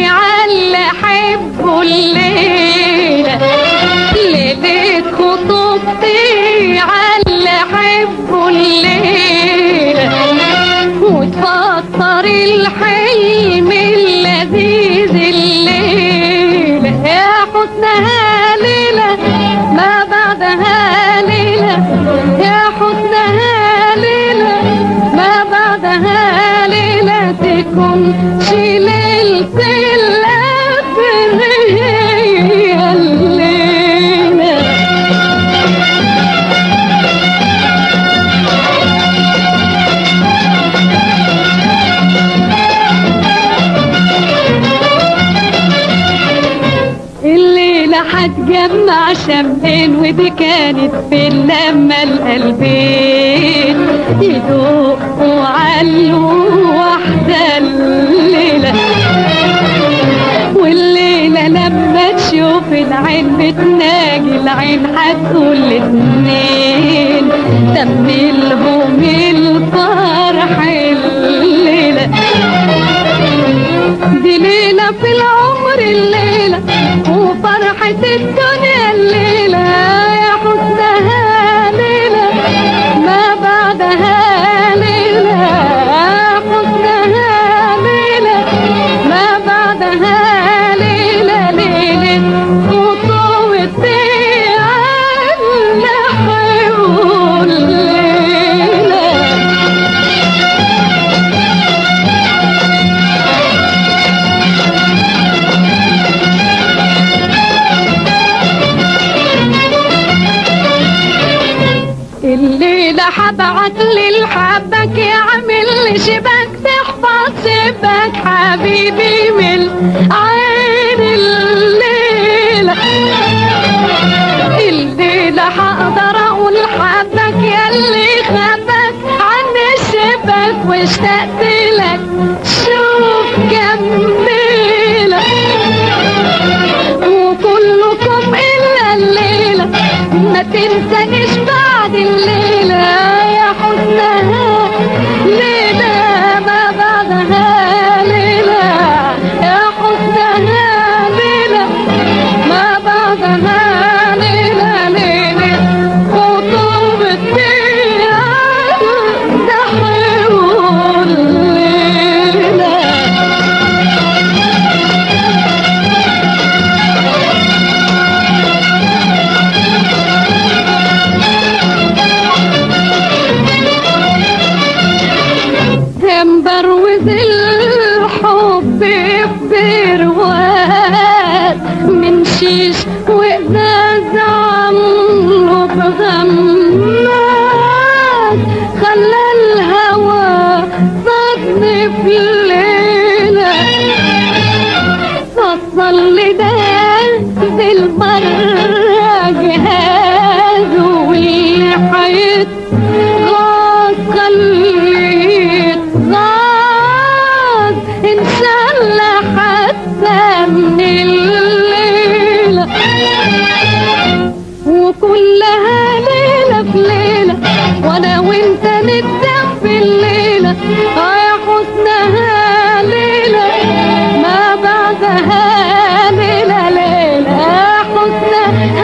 عاللي حبه الليلة، ليلة خطوبتي عاللي حبه الليلة، وتفطر الحلم اللذيذ الليلة. يا حسنها ليلة ما بعدها ليلة، يا حسنها ليلة ما بعدها ليلة، تكون ليلة القدر هي الليلة. الليلة هتجمع شمعين، ودي كانت في لما القلبين يدقوا عالواحدة الليلة. والليلة لما تشوف العين بتناجي العين، هتقول الاتنين تملهم الفرح الليلة. دي ليلة في العمر الليلة، وفرحة الدنيا الليلة. يا حسنها ليلة ما بعدها ليلة، يا حسنها ليلة ما بعدها ليلة، ليلة خطوبتي عاللي حبه الليلة. الليلة هبعت للحبك يعمل لي شباك، تحفظ شباك حبيبي من عين الليلة. الليلة هقدر اقول حبك ياللي خبك عن الشباك، واشتقت لك شوف كم ليلة، وكلكم الا الليلة ما تنسانيش بعد الليلة. يا حسنها ليلة ما بعدها ليلة، يا حسنها ليلة ما بعدها ليلة، ليلة خطوبتي عاللي حبه الليلة. مبروز الحب برواد من شيش وإزاز عمله بغماد، خلى الهوى صدني في الليلة. فصل لي ده بالمرة جهازه، واللي حيت غاز خليت غاز إن شاء الله حتى من الليلة. وكلها ليلة في ليلة، وانا وانت نتدفى في الليلة. يا حسنها ليلة ما بعدها ليلة، ليلة يا حسنها